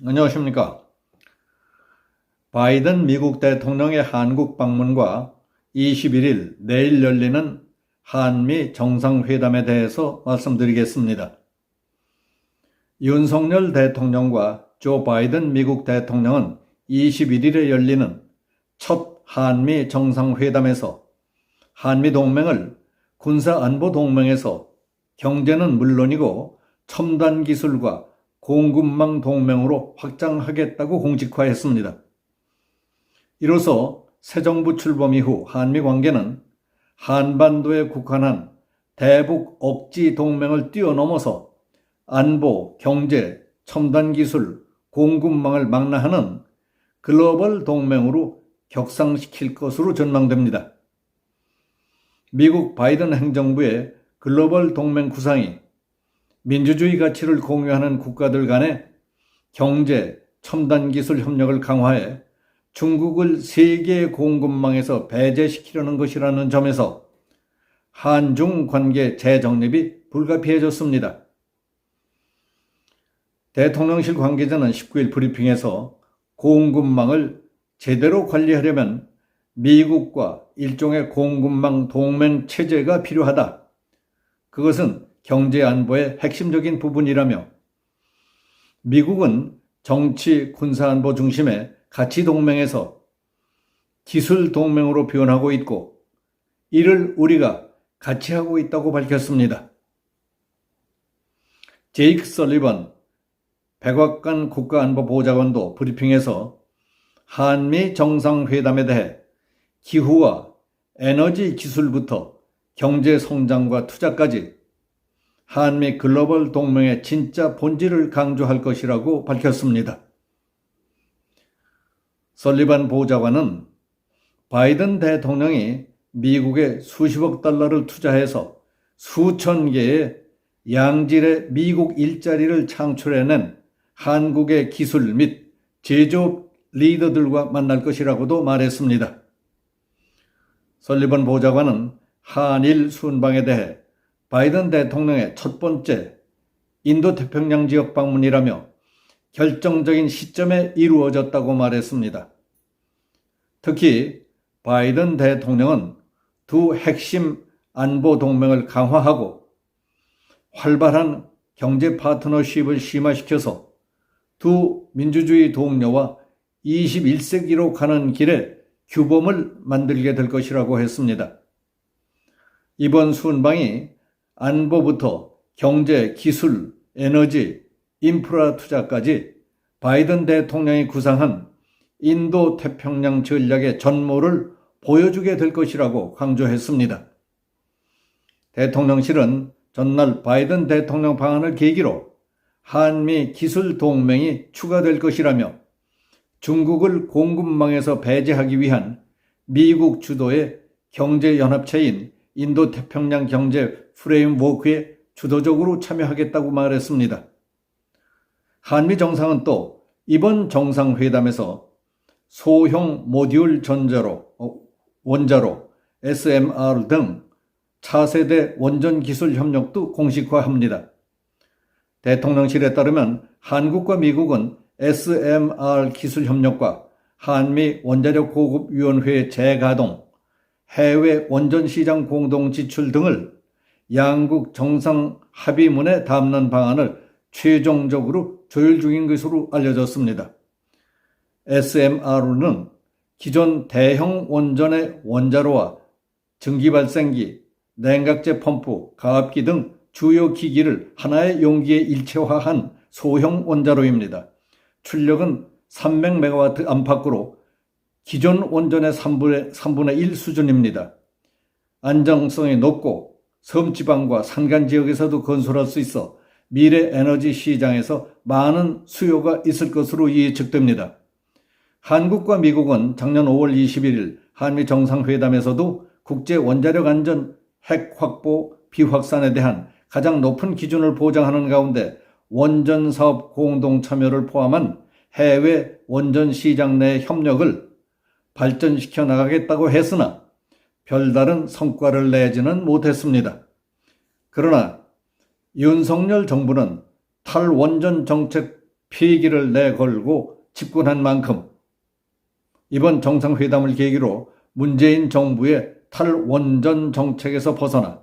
안녕하십니까. 바이든 미국 대통령의 한국 방문과 21일 내일 열리는 한미 정상회담에 대해서 말씀드리겠습니다. 윤석열 대통령과 조 바이든 미국 대통령은 21일에 열리는 첫 한미 정상회담에서 한미 동맹을 군사안보동맹에서 경제는 물론이고 첨단 기술과 공급망 동맹으로 확장하겠다고 공식화했습니다. 이로써 새 정부 출범 이후 한미 관계는 한반도에 국한한 대북 억지 동맹을 뛰어넘어서 안보, 경제, 첨단 기술, 공급망을 망라하는 글로벌 동맹으로 격상시킬 것으로 전망됩니다. 미국 바이든 행정부의 글로벌 동맹 구상이 민주주의 가치를 공유하는 국가들 간의 경제, 첨단 기술 협력을 강화해 중국을 세계 공급망에서 배제시키려는 것이라는 점에서 한중 관계 재정립이 불가피해졌습니다. 대통령실 관계자는 19일 브리핑에서 공급망을 제대로 관리하려면 미국과 일종의 공급망 동맹 체제가 필요하다. 그것은 경제 안보의 핵심적인 부분이라며 미국은 정치, 군사 안보 중심의 가치 동맹에서 기술 동맹으로 변하고 있고 이를 우리가 같이 하고 있다고 밝혔습니다. 제이크 설리번 백악관 국가안보보좌관도 브리핑에서 한미 정상회담에 대해 기후와 에너지 기술부터 경제 성장과 투자까지 한미 글로벌 동맹의 진짜 본질을 강조할 것이라고 밝혔습니다. 설리반 보좌관은 바이든 대통령이 미국에 수십억 달러를 투자해서 수천 개의 양질의 미국 일자리를 창출해낸 한국의 기술 및 제조업 리더들과 만날 것이라고도 말했습니다. 설리번 보좌관은 한일 순방에 대해 바이든 대통령의 첫 번째 인도태평양 지역 방문이라며 결정적인 시점에 이루어졌다고 말했습니다. 특히 바이든 대통령은 두 핵심 안보 동맹을 강화하고 활발한 경제 파트너십을 심화시켜서 두 민주주의 동료와 21세기로 가는 길에 규범을 만들게 될 것이라고 했습니다. 이번 순방이 안보부터 경제, 기술, 에너지, 인프라 투자까지 바이든 대통령이 구상한 인도 태평양 전략의 전모를 보여주게 될 것이라고 강조했습니다. 대통령실은 전날 바이든 대통령 방한을 계기로 한미 기술 동맹이 추가될 것이라며 중국을 공급망에서 배제하기 위한 미국 주도의 경제연합체인 인도태평양 경제 프레임워크에 주도적으로 참여하겠다고 말했습니다. 한미 정상은 또 이번 정상회담에서 소형 모듈 원자로 SMR 등 차세대 원전 기술 협력도 공식화합니다. 대통령실에 따르면 한국과 미국은 SMR 기술 협력과 한미 원자력 보급위원회 재가동, 해외 원전 시장 공동 지출 등을 양국 정상 합의문에 담는 방안을 최종적으로 조율 중인 것으로 알려졌습니다. SMR는 기존 대형 원전의 원자로와 증기발생기, 냉각제 펌프, 가압기 등 주요 기기를 하나의 용기에 일체화한 소형 원자로입니다. 출력은 300메가와트 안팎으로 기존 원전의 3분의 1 수준입니다. 안정성이 높고 섬지방과 산간 지역에서도 건설할 수 있어 미래 에너지 시장에서 많은 수요가 있을 것으로 예측됩니다. 한국과 미국은 작년 5월 21일 한미 정상회담에서도 국제 원자력 안전, 핵 확보, 비확산에 대한 가장 높은 기준을 보장하는 가운데 원전 사업 공동 참여를 포함한 해외 원전 시장 내 협력을 발전시켜 나가겠다고 했으나 별다른 성과를 내지는 못했습니다. 그러나 윤석열 정부는 탈원전 정책 필기를 내걸고 집권한 만큼 이번 정상회담을 계기로 문재인 정부의 탈원전 정책에서 벗어나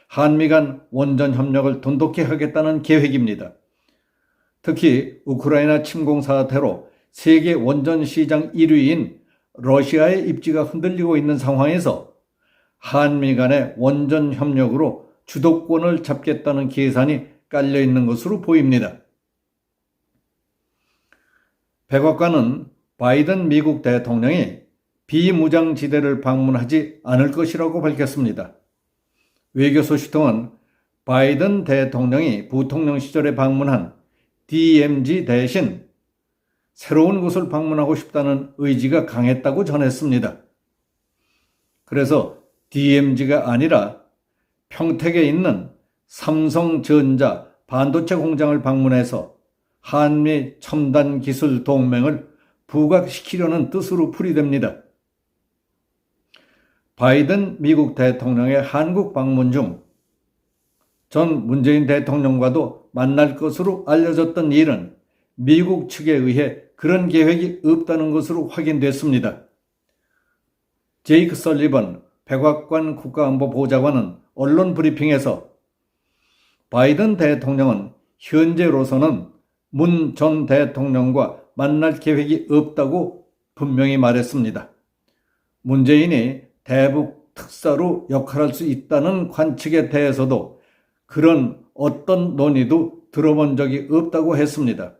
한미 간 원전 협력을 돈독히 하겠다는 계획입니다. 특히 우크라이나 침공 사태로 세계 원전 시장 1위인 러시아의 입지가 흔들리고 있는 상황에서 한미 간의 원전 협력으로 주도권을 잡겠다는 계산이 깔려 있는 것으로 보입니다. 백악관은 바이든 미국 대통령이 비무장지대를 방문하지 않을 것이라고 밝혔습니다. 외교소식통은 바이든 대통령이 부통령 시절에 방문한 DMZ 대신 새로운 곳을 방문하고 싶다는 의지가 강했다고 전했습니다. 그래서 DMZ가 아니라 평택에 있는 삼성전자 반도체 공장을 방문해서 한미 첨단 기술 동맹을 부각시키려는 뜻으로 풀이됩니다. 바이든 미국 대통령의 한국 방문 중 전 문재인 대통령과도 만날 것으로 알려졌던 일은 미국 측에 의해 그런 계획이 없다는 것으로 확인됐습니다. 제이크 설리번 백악관 국가안보보좌관은 언론 브리핑에서 바이든 대통령은 현재로서는 문 전 대통령과 만날 계획이 없다고 분명히 말했습니다. 문재인이 대북 특사로 역할할 수 있다는 관측에 대해서도 그런 어떤 논의도 들어본 적이 없다고 했습니다.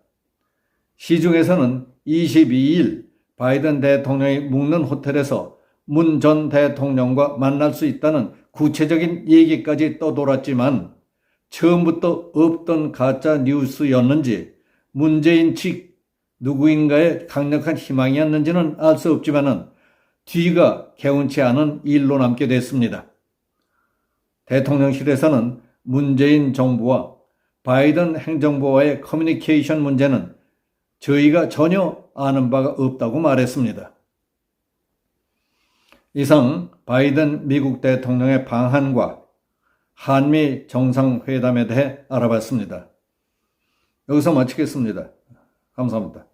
시중에서는 22일 바이든 대통령이 묵는 호텔에서 문 전 대통령과 만날 수 있다는 구체적인 얘기까지 떠돌았지만 처음부터 없던 가짜 뉴스였는지 문재인 측 누구인가의 강력한 희망이었는지는 알 수 없지만은 뒤가 개운치 않은 일로 남게 됐습니다. 대통령실에서는 문재인 정부와 바이든 행정부와의 커뮤니케이션 문제는 저희가 전혀 아는 바가 없다고 말했습니다. 이상 바이든 미국 대통령의 방한과 한미 정상회담에 대해 알아봤습니다. 여기서 마치겠습니다. 감사합니다.